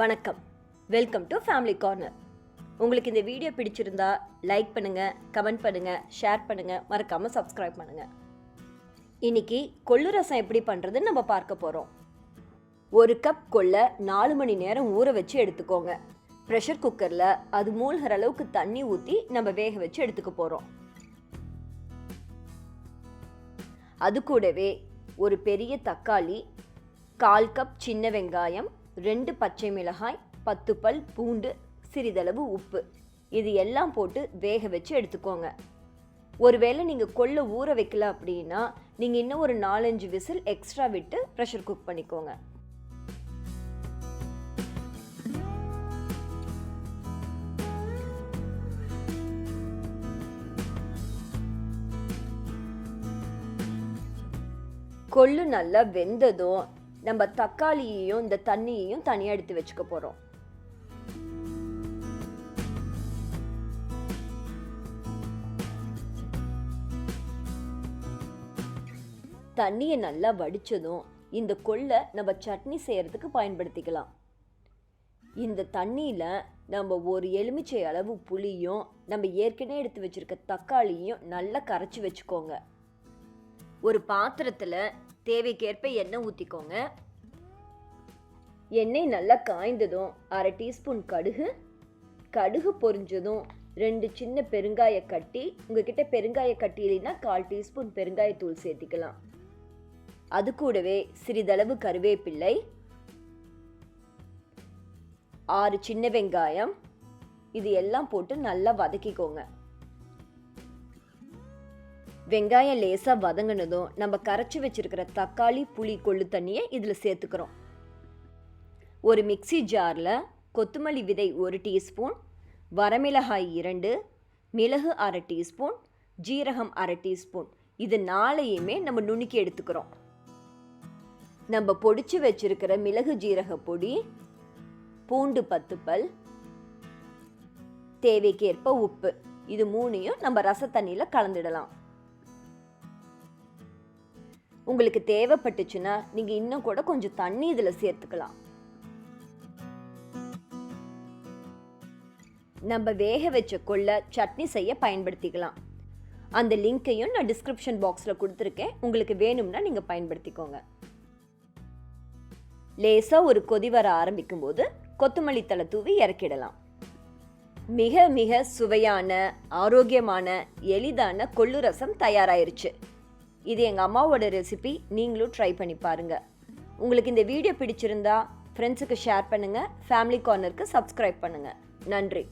வணக்கம், welcome to family corner. உங்களுக்கு இந்த வீடியோ பிடிச்சிருந்தா லைக் பண்ணுங்கள், கமெண்ட் பண்ணுங்கள், ஷேர் பண்ணுங்கள், மறக்காமல் சப்ஸ்கிரைப் பண்ணுங்கள். இன்றைக்கி கொள்ளு ரசம் எப்படி பண்ணுறதுன்னு நம்ம பார்க்க போகிறோம். 1 கப் கொள்ளை 4 மணி நேரம் ஊற வச்சு எடுத்துக்கோங்க. ப்ரெஷர் குக்கரில் அது மூழ்கிற அளவுக்கு தண்ணி ஊற்றி நம்ம வேக வச்சு எடுத்துக்க போகிறோம். அது கூடவே ஒரு பெரிய தக்காளி, 1/4 கப் சின்ன வெங்காயம், 2 பச்சை மிளகாய், 10 பல் பூண்டு, சிறிதளவு உப்பு, இது எல்லாம் போட்டு வேக வச்சு எடுத்துக்கோங்க. ஒருவேளை நீங்கள் கொள்ளை ஊற வைக்கல அப்படின்னா நீங்கள் இன்னும் ஒரு 4-5 விசில் எக்ஸ்ட்ரா விட்டு ப்ரெஷர் குக் பண்ணிக்கோங்க. கொள்ளு நல்லா வெந்ததும் நம்ம தக்காளியையும் இந்த தண்ணியையும் தனியாக எடுத்து வச்சுக்க போகிறோம். தண்ணியை நல்லா வடித்ததும் இந்த கொள்ளை நம்ம சட்னி செய்கிறதுக்கு பயன்படுத்திக்கலாம். இந்த தண்ணியில் நம்ம ஒரு எலுமிச்சை அளவு புளியும் நம்ம ஏற்கனவே எடுத்து வச்சுருக்க தக்காளியும் நல்லா கரைச்சி வச்சுக்கோங்க. ஒரு பாத்திரத்தில் தேவைக்கேற்ப எண்ணெய் ஊற்றிக்கோங்க. எண்ணெய் நல்லா காய்ந்ததும் 1/2 டீஸ்பூன் கடுகு பொரிஞ்சதும் 2 சின்ன பெருங்காய கட்டி, உங்ககிட்ட பெருங்காய கட்டி இல்லைன்னா 1/4 டீஸ்பூன் பெருங்காயத்தூள் சேர்த்திக்கலாம். அது கூடவே சிறிதளவு கருவேப்பிள்ளை, 6 சின்ன வெங்காயம், இது எல்லாம் போட்டு நல்லா வதக்கிக்கோங்க. வெங்காயம் லேசாக வதங்கினதும் நம்ம கரைச்சி வச்சிருக்கிற தக்காளி, புளி, கொள்ளு தண்ணியை இதில் சேர்த்துக்கிறோம். ஒரு மிக்சி ஜாரில் கொத்தமல்லி விதை 1 டீஸ்பூன், வரமிளகாய் 2, மிளகு 1/2 டீஸ்பூன், ஜீரகம் 1/2 டீஸ்பூன், இது 4ஐயுமே நம்ம நுணுக்கி எடுத்துக்கிறோம். நம்ம பொடிச்சு வச்சிருக்கிற மிளகு ஜீரக பொடி, பூண்டு 10 பல், தேவைக்கேற்ப உப்பு, இது 3ஐயும் நம்ம ரச தண்ணியில் கலந்துடலாம். உங்களுக்கு தேவைப்பட்டுச்சுன்னா நீங்கள் இன்னும் கூட கொஞ்சம் தண்ணி இதில் சேர்த்துக்கலாம். நம்ம வேக வச்ச கொள்ளை சட்னி செய்ய பயன்படுத்திக்கலாம். அந்த லிங்க்கையும் நான் டிஸ்கிரிப்ஷன் பாக்ஸில் கொடுத்துருக்கேன், உங்களுக்கு வேணும்னா நீங்கள் பயன்படுத்திக்கோங்க. லேசாக ஒரு கொதி வர ஆரம்பிக்கும் போது கொத்தமல்லி தழை தூவி இறக்கிடலாம். மிக மிக சுவையான, ஆரோக்கியமான, எளிதான கொள்ளு ரசம் தயாராயிருச்சு. இது எங்கள் அம்மாவோட ரெசிபி, நீங்களும் ட்ரை பண்ணி பாருங்கள். உங்களுக்கு இந்த வீடியோ பிடிச்சிருந்தா ஃப்ரெண்ட்ஸுக்கு ஷேர் பண்ணுங்கள், ஃபேமிலி கார்னருக்கு சப்ஸ்கிரைப் பண்ணுங்கள். நன்றி.